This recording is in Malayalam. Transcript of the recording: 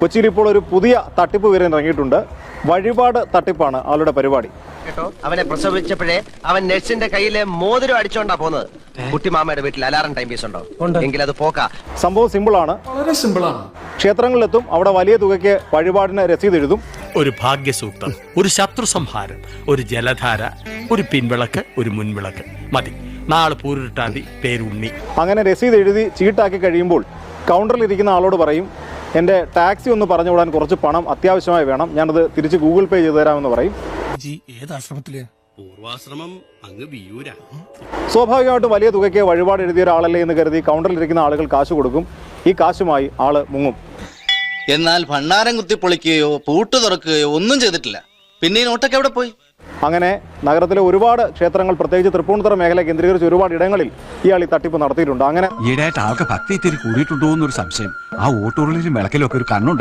കൊച്ചിയിൽ ഇപ്പോൾ ഒരു പുതിയ തട്ടിപ്പ് വരാൻ ഇറങ്ങിയിട്ടുണ്ട്. വഴിപാട് തട്ടിപ്പാണ് ആളുടെ പരിപാടി. കേട്ടോ, അവനെ പ്രസവിച്ചപ്പോഴേ അവൻ നഴ്സിന്റെ കയ്യിലെ മോതിരം അടിച്ചോണ്ടാ പോകുന്നത്. കുട്ടിമാമയുടെ വീട്ടിൽ അലാറം ടൈം പീസ് ഉണ്ടോ? എങ്കിൽ അത് പോക്കാ. സംഭവം സിമ്പിളാണ്, വളരെ സിമ്പിളാണ്. ക്ഷേത്രങ്ങളിലെത്തും, അവിടെ വലിയ തുകയ്ക്ക് വഴിപാടിന് രസീത് എഴുതും. ഒരു ഭാഗ്യസൂക്തം, ഒരു ശത്രു സംഹാരം, ഒരു ജലധാര, ഒരു പിൻവിളക്ക്, ഒരു മുൻവിളക്ക് മതി. നാളെ പൂരിട്ടാതി പേരുണ്ണി. അങ്ങനെ രസീത് എഴുതി ചീട്ടാക്കി കഴിയുമ്പോൾ കൗണ്ടറിലിരിക്കുന്ന ആളോട് പറയും, എൻ്റെ ടാക്സി ഒന്ന് പറഞ്ഞു വിടാൻ കുറച്ച് പണം അത്യാവശ്യമായി വേണം, ഞാനത് തിരിച്ച് ഗൂഗിൾ പേ ചെയ്തു തരാമെന്ന് പറയും. സ്വാഭാവികമായിട്ടും വലിയ തുകയ്ക്ക് വഴിപാട് എഴുതിയ ഒരാളല്ലേ എന്ന് കരുതി കൗണ്ടറിലിരിക്കുന്ന ആളുകൾ കാശ് കൊടുക്കും. ഈ കാശുമായി ആള് മുങ്ങും. എന്നാൽ ഭണ്ണാരം കുത്തി പൊളിക്കുകയോ പൂട്ട് തുറക്കുകയോ ഒന്നും ചെയ്തിട്ടില്ല. പിന്നെ ഈ നോട്ടൊക്കെ എവിടെ പോയി? അങ്ങനെ നഗരത്തിലെ ഒരുപാട് ക്ഷേത്രങ്ങൾ, പ്രത്യേകിച്ച് തൃപ്പൂണിത്തുറ മേഖല കേന്ദ്രീകരിച്ച് ഒരുപാട് ഇടങ്ങളിൽ ഇയാൾ ഈ തട്ടിപ്പ് നടത്തിയിട്ടുണ്ട്. അങ്ങനെ ഈടായിട്ട് ആൾക്ക് ഭക്തി ഇത്തിരി കൂടിയിട്ടുണ്ടോ എന്നൊരു സംശയം. ആ ഓട്ടോറിലും വിളക്കിലൊക്കെ ഒരു കണ്ണുണ്ട്.